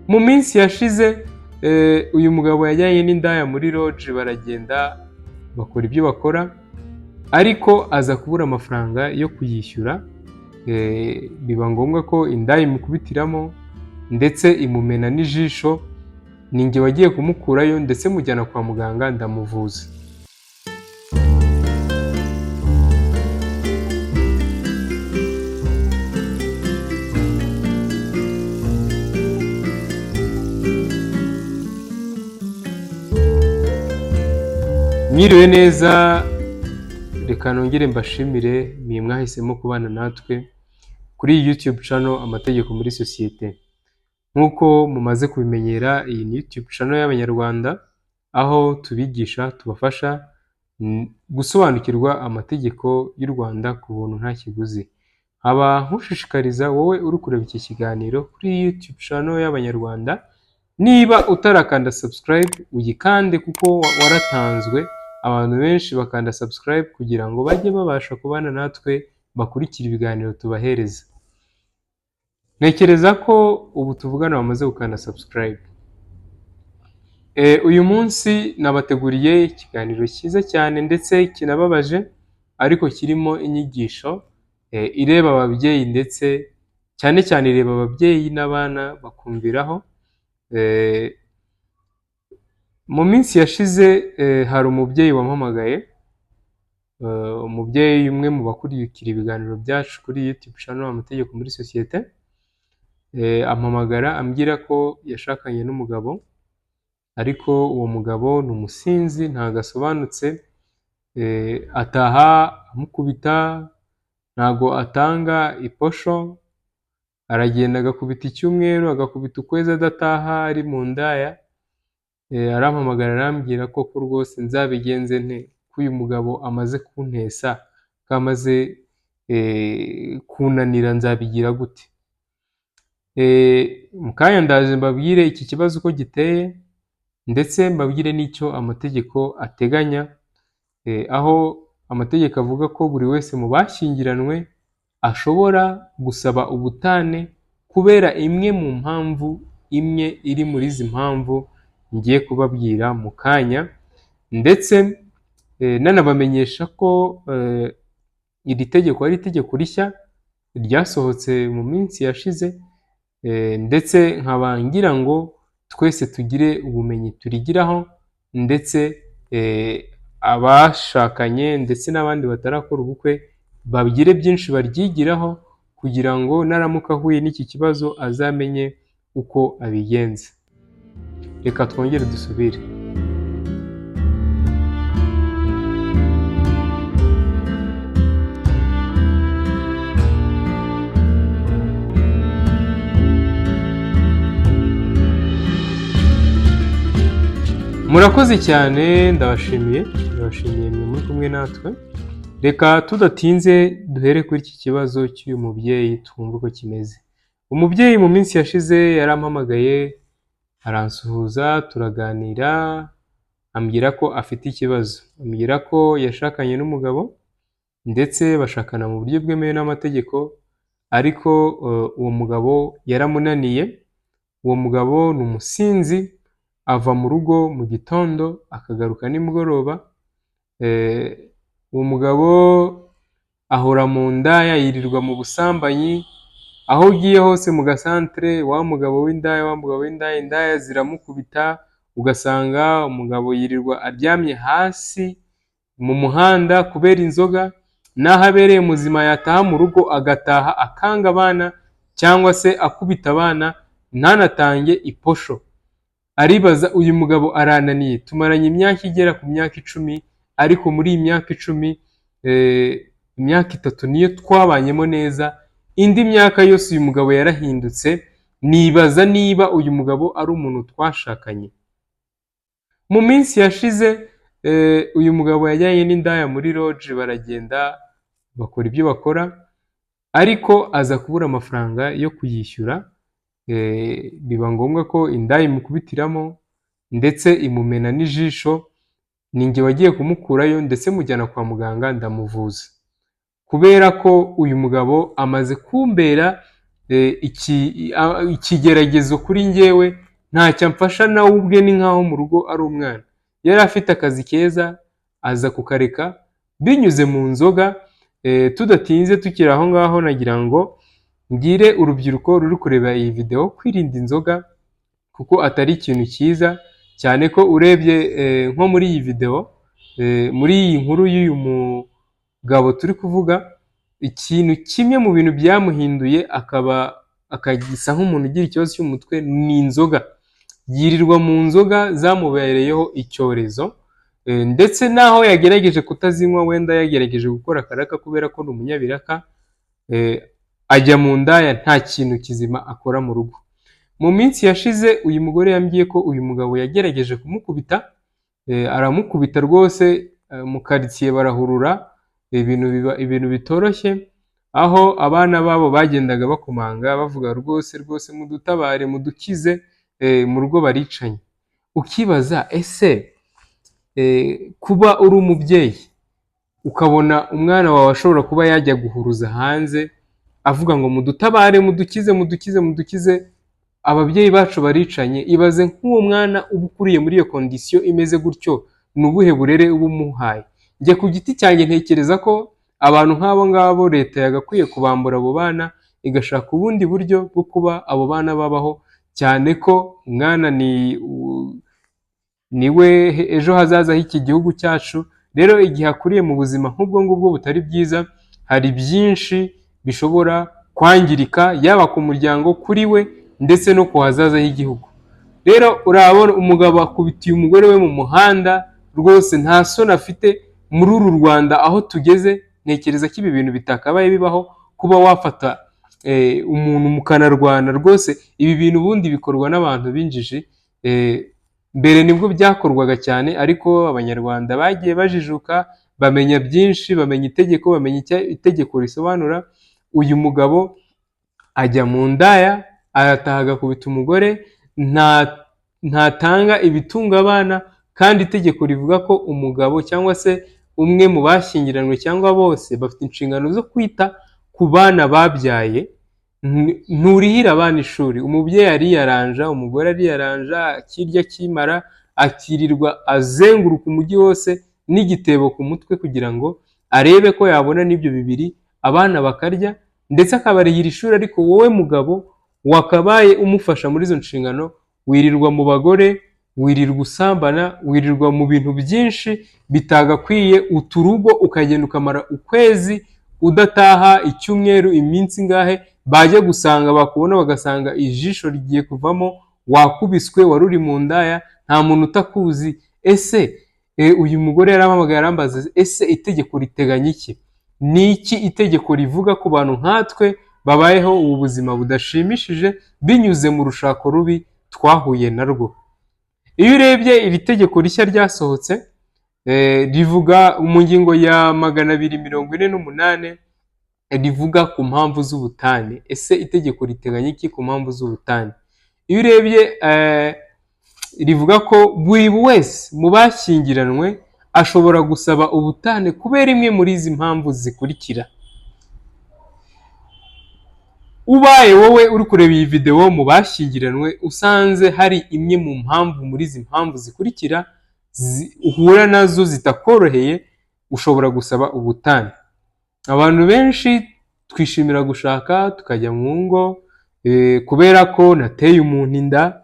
Mu minsi yashize uyu mugabo yajyanye n'indaya muri lodge, baragenda bakora ibyo bakora, ariko aza kubura amafaranga yo kuyishyura. Biba ngombwa ko indaya imukubitiramo ndetse imumena n'ijisho. Ninjye wagiye kumukurayo ndetse mujyana kwa muganga ndamuvuza. Mwiriwe neza, reka nongere mbashimire mwe mwahisemo kubana natwe kuri iyi YouTube channel Amategeko muri Sosiyete. Nk'uko mumaze kubimenyera, iyi ni YouTube channel y'Abanyarwanda, aho tubigisha, tubafasha gusobanukirwa amategeko y'u Rwanda ku buntu nta kiguzi. Nkaba nkushishikariza wowe uri kureba iki kiganiro kuri YouTube channel y'Abanyarwanda, niba utarakanda subscribe uyikande, kuko waratanzwe. Abantu benshi bakanda subscribe kugira ngo bajye babasha kubana natwe, bakurikira ibiganiro tubahereza. Ntekereza ko ubu tuvugana bamaze gukanda subscribe. Uyu munsi nabateguriye ikiganiro cyiza cyane ndetse kinababaje, ariko kirimo inyigisho ireba ababyeyi, ndetse cyane cyane ireba ababyeyi n'abana bakumviraho. Mu minsi yashize hari umubyeyi wampamagaye, umubyeyi umwe mu bakurikira ibiganiro byacu kuri YouTube channel Amategeko muri Sosiyete, ampamagara ambwira ko yashakanye n'umugabo, ariko uwo mugabo ni umusinzi, ntago asobanutse. Ataha amukubita, ntago atanga iposho, aragenda agakubita icyumweru, agakubita ukwezi adataha, ari mu ndaya. Arampamagara arambwira ko rwose nzabigenze nte, ko uyu mugabo amaze kuntesa, ko amaze kunanira, nzabigira gute? Mu kanya ndaje mbabwire iki kibazo uko giteye, ndetse mbabwire n'icyo amategeko ateganya, aho amategeko avuga ko buri wese mu bashyingiranwe ashobora gusaba ubutane kubera imwe mu mpamvu imwe iri muri izi mpamvu ngiye kubabwira mu kanya. Ndetse nanabamenyesha ko iri tegeko ari itegeko rishya ryasohotse mu minsi yashize, ndetse nkaba ngira ngo twese tugire ubumenyi turigiraho, ndetse abashakanye ndetse n'abandi batarakora ubukwe bagire byinshi baryigiraho, kugira ngo naramuka ahuye n'iki kibazo azamenye uko abigenza. Reka twongere dusubire. Murakoze cyane, ndabashimiye mwe muri kumwe natwe. Reka tudatinze duhere kuri iki kibazo cy'uyu mubyeyi, twumve uko kimeze. Umubyeyi mu minsi yashize yarampamagaye, aransuhuza, turaganira, ambwira ko afite ikibazo. Ambwira ko yashakanye n'umugabo, ndetse bashakana mu buryo bwemewe n'amategeko, ariko uwo mugabo yaramunaniye. Uwo mugabo ni umusinzi, ava mu rugo mu gitondo akagaruka nimugoroba. Uwo mugabo ahora mu ndaya, yirirwa mu busambanyi. Aho ugiye hose mu gasantere, wa mugabo w'indaya, indaya ziramukubita, ugasanga umugabo yirirwa aryamye hasi mu muhanda kubera inzoga. Naho abereye muzima yataha mu rugo agataha akanga abana, cyangwa se akubita abana, ntanatange iposho. Aribaza, uyu mugabo arananiye, tumaranye imyaka igera ku myaka 10, ariko muri iyi myaka 10 imyaka 3 niyo twabanyemo neza, indi myaka yose uyu mugabo yarahindutse. Nibaza niba uyu mugabo ari umuntu twashakanye. Mu minsi yashize uyu mugabo yajyanye n'indaya muri lodge, baragenda bakora ibyo bakora, ariko aza kubura amafaranga yo kuyishyura. Biba ngombwa ko indaya imukubitiramo ndetse imumena n'ijisho. Ninjye wagiye kumukurayo ndetse mujyana kwa muganga ndamuvuza, kubera ko uyu mugabo amaze kumbera ikigeragezo kuri njyewe ntacyo amfasha, nawe ubwe ni nkaho mu rugo ari umwana. Yari afite akazi keza aza kukareka binyuze mu nzoga. Tudatinze tukiri aho ngaho, nagira ngo mbwire urubyiruko ruri kureba iyi video kwirinda inzoga kuko atari ikintu cyiza, cyane ko urebye nko muri iyi video, muri iyi nkuru y'uyu mugabo turi kuvuga, ikintu kimwe mu bintu byamuhinduye akagisa nk'umuntu ugira ikibazo cy'umutwe ni inzoga. Yirirwa mu nzoga zamubereyeho icyorezo, ndetse naho yagerageje kutazinywa, wenda yagerageje gukora akaraka kubera ko ni umunyabiraka, ajya mu ndaya, nta kintu kizima akora mu rugo. Mu minsi yashize uyu mugore yambwiye ko uyu mugabo yagerageje kumukubita, aramukubita rwose, mu karitsiye barahurura, ibintu bitoroshye, aho abana babo bagendaga bakomanga bavuga rwose mudutabare mudukize, mu rugo baricanye. Ukibaza ese kuba uri umubyeyi ukabona umwana wawe ashobora kuba yajya guhuruza hanze avuga ngo mudutabare mudukize, ababyeyi bacu baricanye, ibaze nk'uwo mwana uba ukuriye muri iyo kondisiyo imeze gutyo, ni ubuhe burere uba umuhaye? Njye ku giti cyanjye ntekereza ko abantu nk'abo ngabo leta yagakwiye kubambura abo bana, igashaka ubundi buryo bwo kuba abo bana babaho, cyane ko umwana niwe ejo hazaza h'iki gihugu cyacu. Rero igihe akuriye mu buzima nk'ubwo ngubwo butari bwiza, hari byinshi bishobora kwangirika, yaba ku muryango, kuri we, ndetse no ku hazaza h'igihugu. Rero urabona umugabo akubitiye umugore we mu muhanda, rwose nta soni afite. Muri uru Rwanda aho tugeze, ntekereza ko ibi bintu bitakabaye bibaho, kuba wafata umuntu mukanarwana. Rwose ibi bintu ubundi bikorwa n'abantu b'injiji, mbere nibwo byakorwaga cyane, ariko abanyarwanda bagiye bajijuka, bamenya byinshi, bamenya itegeko, bamenya icyo itegeko risobanura. Uyu mugabo ajya mu ndaya, arataha agakubita umugore, ntatanga ibitunga abana, kandi itegeko rivuga ko umugabo cyangwa se umwe mu bashyingiranywe cyangwa bose bafite inshingano zo kwita ku bana babyaye. Nturihira abana ishuri, umubyeyi ariyaranja, umugore ariyaranja, akirya akimara, akirirwa azenguruka umujyi wose n'igitebo ku mutwe kugira ngo arebe ko yabona n'ibyo bibiri, abana bakarya ndetse akabarihira ishuri. Ariko wowe mugabo wakabaye umufasha muri izo nshingano, wirirwa mu bagore, wirirwa usambana, wirirwa mu bintu byinshi bitagakwiye, uturugo ukagenda ukamara ukwezi udataha, icyumweru, iminsi ngahe, bajya gusanga bakubona bagasanga ijisho rigiye kuvamo, wakubiswe, wari uri mu ndaya, nta muntu utakuzi. Ese uyu mugore yarampamagaye arambaza, ese itegeko riteganya iki? Ni iki itegeko rivuga ku bantu nkatwe babayeho ubu buzima budashimishije binyuze mu rushako rubi twahuye narwo? Iyo urebye iri tegeko rishya ryasohotse, rivuga mu ngingo ya 248 rivuga ku mpamvu z'ubutane. Ese itegeko riteganya iki ku mpamvu z'ubutane? Iyo urebye rivuga ko buri wese mu bashyingiranywe ashobora gusaba ubutane kubera imwe muri izi mpamvu zikurikira. Ubaye wowe uri kureba iyi video mu bashyingiranywe usanze hari imwe mu mpamvu muri izi mpamvu zikurikira uhura nazo zitakoroheye, ushobora gusaba ubutane. Abantu benshi twishimira gushaka tukajya mu ngo, kubera ko nateye umuntu inda,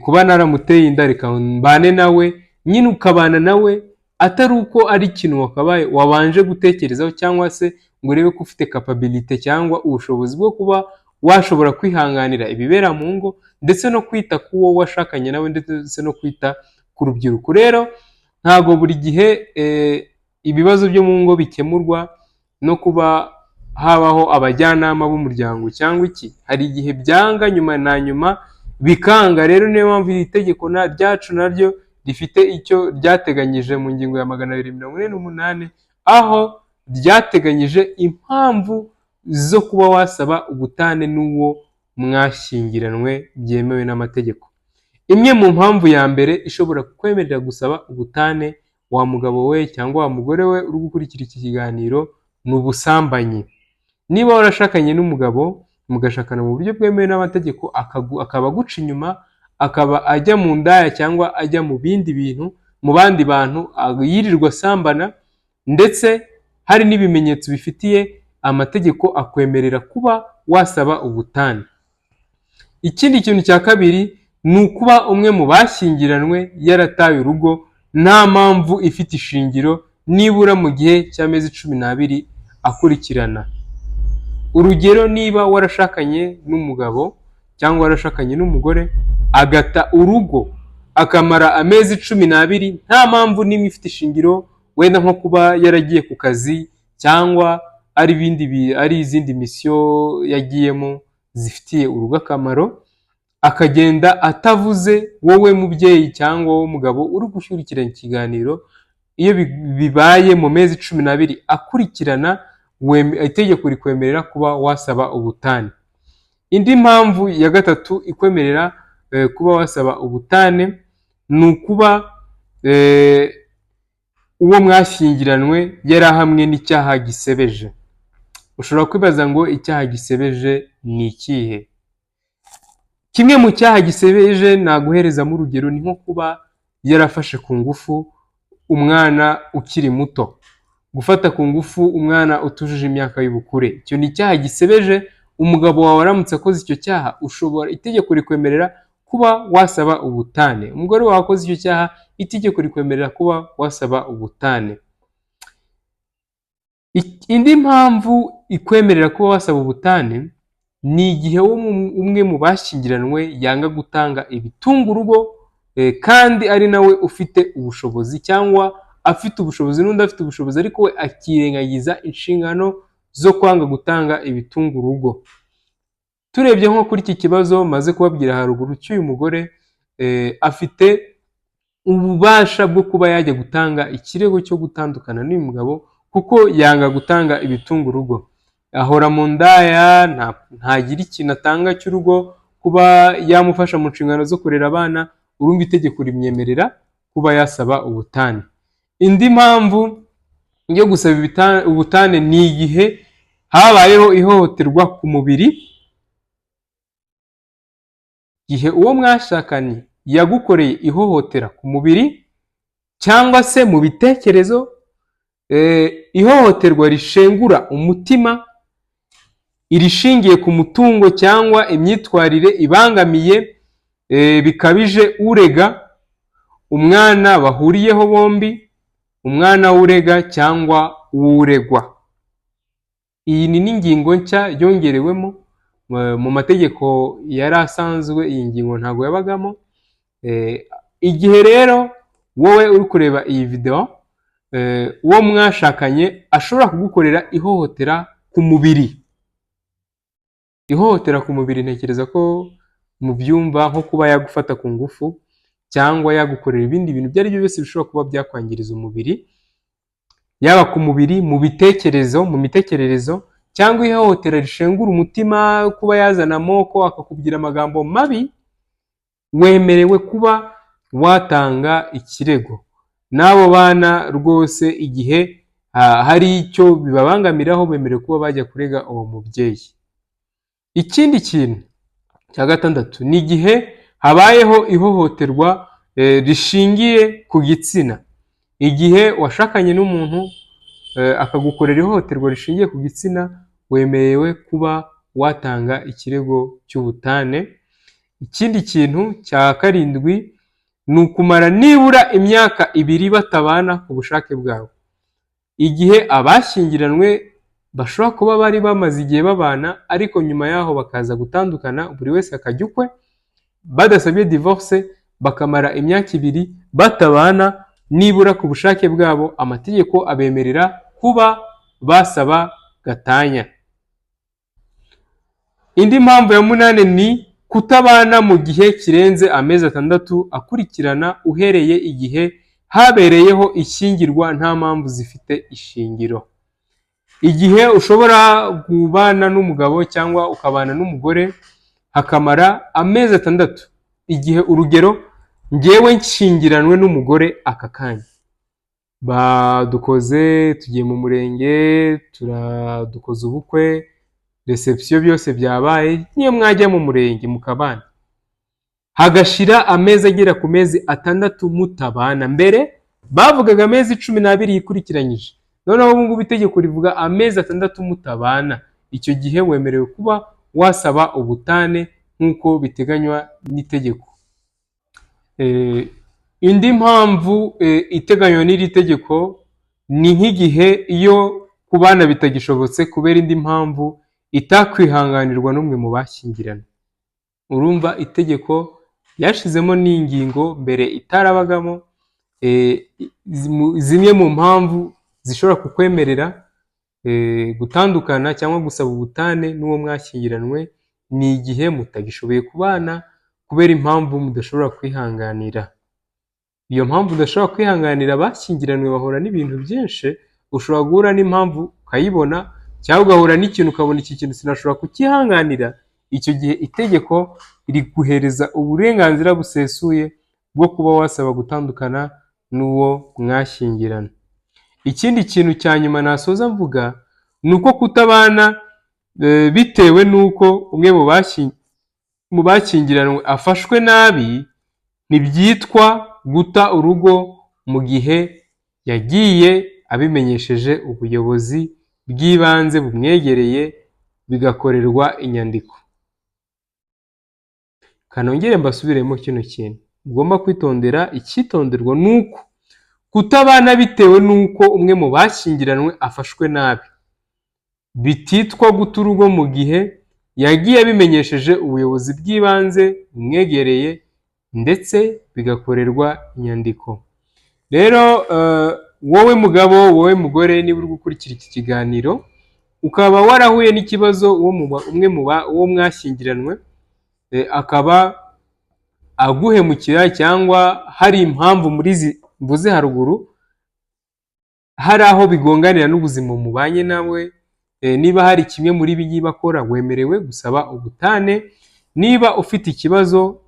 kuba naramuteye inda reka mbane nawe, nyine ukabana nawe atari uko ari ikintu wakabaye wabanje gutekerezaho, cyangwa se ngo urebe ko ufite capability cyangwa ubushobozi bwo kuba washobora kwihanganira ibibera mu ngo, ndetse no kwita ku wo washakanye nawe, ndetse no kwita ku rubyiruko. Rero ntago buri gihe ibibazo byo mu ngo bikemurwa no kuba habaho abajyanama b'umuryango cyangwa iki. Hari igihe byanga nyuma na nyuma bikanga. Rero niyo mpamvu iri tegeko ryacu naryo rifite icyo ryateganyije mu ngingo ya 248, aho ryateganyije impamvu zo kuba wasaba ubutane n'uwo mwashyingiranywe byemewe n'amategeko. Imwe mu mpamvu ya mbere ishobora kukwemerera gusaba ubutane, wa mugabo we cyangwa wa mugore we uri gukurikira iki kiganiro, ni ubusambanyi. Niba warashakanye n'umugabo mugashakana mu buryo bwemewe n'amategeko, akaba aguca inyuma, akaba ajya mu ndaya cyangwa ajya mu bindi bintu, mu bandi bantu, yirirwa asambana, ndetse hari n'ibimenyetso bifitiye amategeko akwemerera kuba wasaba ubutane. Ikindi kintu cya kabiri ni ukuba umwe mu bashyingiranywe yarataye urugo nta mpamvu ifite ishingiro, nibura mu gihe cy'amezi 12 akurikirana. Urugero, niba warashakanye n'umugabo cyangwa warashakanye n'umugore agata urugo akamara amezi 12 nta mpamvu n'imwe ifite ishingiro, wenda nko kuba yaragiye ku kazi cyangwa ari izindi misiyo yagiyemo zifitiye urugo akamaro, akagenda atavuze, wowe mubyeyi cyangwa wowe mugabo uri gushyigikirana ikiganiro, iyo bibaye mu mezi 12 akurikirana, itegeko rikwemerera kuba wasaba ubutane. Indi mpamvu ya gatatu ikwemerera kuba wasaba ubutane ni ukuba uwo mwashyingiranywe yarahamwe n'icyaha gisebeje. Ushobora kwibaza ngo icyaha gisebeje ni ikihe? Kimwe mu cyaha gisebeje naguherezamo urugero ni nko kuba yarafashe ku ngufu umwana ukiri muto. Gufata ku ngufu umwana utujuje imyaka y'ubukure, icyo ni icyaha gisebeje. Umugabo wawe aramutse akoze icyo cyaha, itegeko rikwemerera kuba wasaba ubutane. Umugore wawe akoze icyo cyaha, itegeko rikwemerera kuba wasaba ubutane. Indi mpamvu ikwemerera kuba wasaba ubutane ni igihe umwe mu bashyingiranywe yanga gutanga ibitunga urugo, kandi ari nawe ufite ubushobozi, cyangwa afite ubushobozi n'undi afite ubushobozi, ariko we akirengagiza inshingano zo kwanga gutanga ibitunga urugo. Turebye nko kuri iki kibazo maze kubabwira haruguru cy'uyu mugore, afite ububasha bwo kuba yajya gutanga ikirego cyo gutandukana n'uyu mugabo, kuko yanga gutanga ibitunga urugo. Ahora mu ndaya, ntagira ikintu atanga cy'urugo, kuba yamufasha mu nshingano zo kurera abana, urumva itegeko rimwemerera kuba yasaba ubutane. Indi mpamvu yo gusaba ubutane ni igihe habayeho ihohoterwa ku mubiri, igihe uwo mwashakanye yagukoreye ihohotera ku mubiri cyangwa se mu bitekerezo, ihohoterwa rishengura umutima, irishingiye ku mutungo cyangwa imyitwarire ibangamiye bikabije urega, umwana bahuriyeho bombi, umwana w'urega cyangwa uwuregwa. Iyi ni n'ingingo nshya yongerewemo mu mategeko yari asanzwe, iyi ngingo ntabwo yabagamo. Igihe rero wowe uri kureba iyi video, uwo mwashakanye ashobora kugukorera ihohotera ku mubiri. Ihohotera ku mubiri ntekereza ko mubyumva, nko kuba yagufata ku ngufu cyangwa yagukorera ibindi bintu ibyo ari byo byose bishobora kuba byakwangiriza umubiri, yaba ku mubiri, mu bitekerezo, mu mitekererezo, cyangwa ihohotera rishengura umutima, kuba yazana amoko akakubwira amagambo mabi. Wemerewe kuba watanga ikirego. N'abo bana rwose igihe hari icyo bibabangamiraho, bemerewe kuba bajya kurega uwo mubyeyi. Ikindi kintu cya gatandatu ni igihe habayeho ihohoterwa rishingiye ku gitsina. Igihe washakanye n'umuntu akagukorera ihohoterwa rishingiye ku gitsina, wemerewe kuba watanga ikirego cy'ubutane. Ikindi kintu cya karindwi ni ukumara nibura imyaka 2 batabana ku bushake bwabo. Igihe abashyingiranywe bashobora kuba bari bamaze igihe babana, ariko nyuma yaho bakaza gutandukana, buri wese akajya ukwe, badasabye divorce, bakamara imyaka 2 batabana nibura ku bushake bwabo, amategeko abemerera kuba basaba gatanya. Indi mpamvu ya 8 ni kutabana mu gihe kirenze amezi 6 akurikirana uhereye igihe habereyeho ishyingirwa nta mpamvu zifite ishingiro. Igihe ushobora kubana n'umugabo cyangwa ukabana n'umugore hakamara amezi 6, igihe urugero ngewe nshyingiranwe n'umugore aka kanya, tugiye mu murenge, dukoze ubukwe, reception byose byabaye, niyo mwajya mu murenge mukabana, hagashira amezi agera ku mezi 6 mutabana. Mbere bavugaga amezi 12 yikurikiranyije, noneho ubu ngubu itegeko rivuga amezi 6 mutabana. Icyo gihe wemerewe kuba wasaba ubutane nk'uko biteganywa n'itegeko. Indi mpamvu iteganywa n'iri tegeko ni nk'igihe iyo ku bana bitagishobotse kubera indi mpamvu itakwihanganirwa n'umwe mu bashyingiranywe. Urumva itegeko yashizemo n'ingingo mbere itarabagamo, zimwe mu mpamvu zishobora kukwemerera gutandukana cyangwa gusaba ubutane n'uwo mwashyingiranywe ni igihe mutagishoboye kubana kubera impamvu mudashobora kwihanganira. Iyo mpamvu udashobora kwihanganira, abashyingiranywe bahura n'ibintu byinshi, ushobora guhura n'impamvu ukayibona cyangwa ugahura n'ikintu ukabona iki kintu sinashobora kukihanganira. Icyo gihe itegeko riguhereza uburenganzira busesuye bwo kuba wasaba gutandukana n'uwo mwashyingirana. Ikindi kintu cya nyuma nasoza mvuga ni uko kutabana bitewe n'uko umwe mu bashyingiranywe afashwe nabi ntibyitwa guta urugo mu gihe yagiye abimenyesheje ubuyobozi bw'ibanze bumwegereye bigakorerwa inyandiko. Kanongere mbasubiremo kino kintu ugomba kwitondera. Icyitonderwa nuko kutabana bitewe nuko umwe mu bashyingiranywe afashwe nabi bititwa guta urugo mu gihe yagiye abimenyesheje ubuyobozi bw'ibanze bumwegereye ndetse bigakorerwa inyandiko. Rero wowe mugabo, wowe mugore, niba uri gukurikira iki kiganiro ukaba warahuye n'ikibazo uwo mwashyingiranywe akaba aguhemukira cyangwa hari impamvu muri mvuze haruguru, hari aho bigonganira n'ubuzima mubanye nawe, niba hari kimwe muri ibi bakora, wemerewe gusaba ubutane. Niba ufite ikibazo,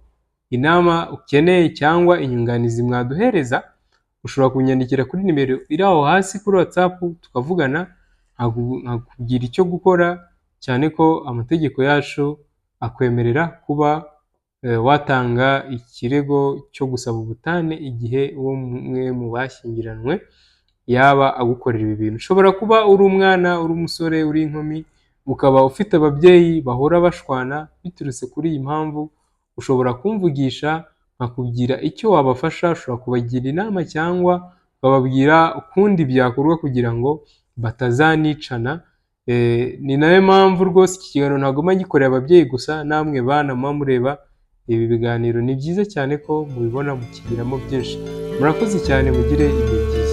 inama ukeneye cyangwa inyunganizi mwaduhereza, ushobora kunyandikira kuri nimero iri aho hasi kuri WhatsApp tukavugana, nkakubwira icyo gukora, cyane ko amategeko yacu akwemerera kuba watanga ikirego cyo gusaba ubutane igihe uwo mwe mu bashyingiranywe yaba agukorera ibi bintu. Ushobora kuba uri umwana, uri umusore, uri inkumi, ukaba ufite ababyeyi bahora bashwana biturutse kuri iyi mpamvu, ushobora kumvugisha nkakubwira icyo wabafasha. Ushobora kubagira inama cyangwa ukababwira ukundi byakorwa kugira ngo batazanicana. Ni nayo mpamvu rwose iki kiganiro ntagomba gikorera ababyeyi gusa, namwe bana muba mureba ibi biganiro ni byiza cyane ko mubibona mukigiramo byinshi. Murakoze cyane, mugire ibihe byiza.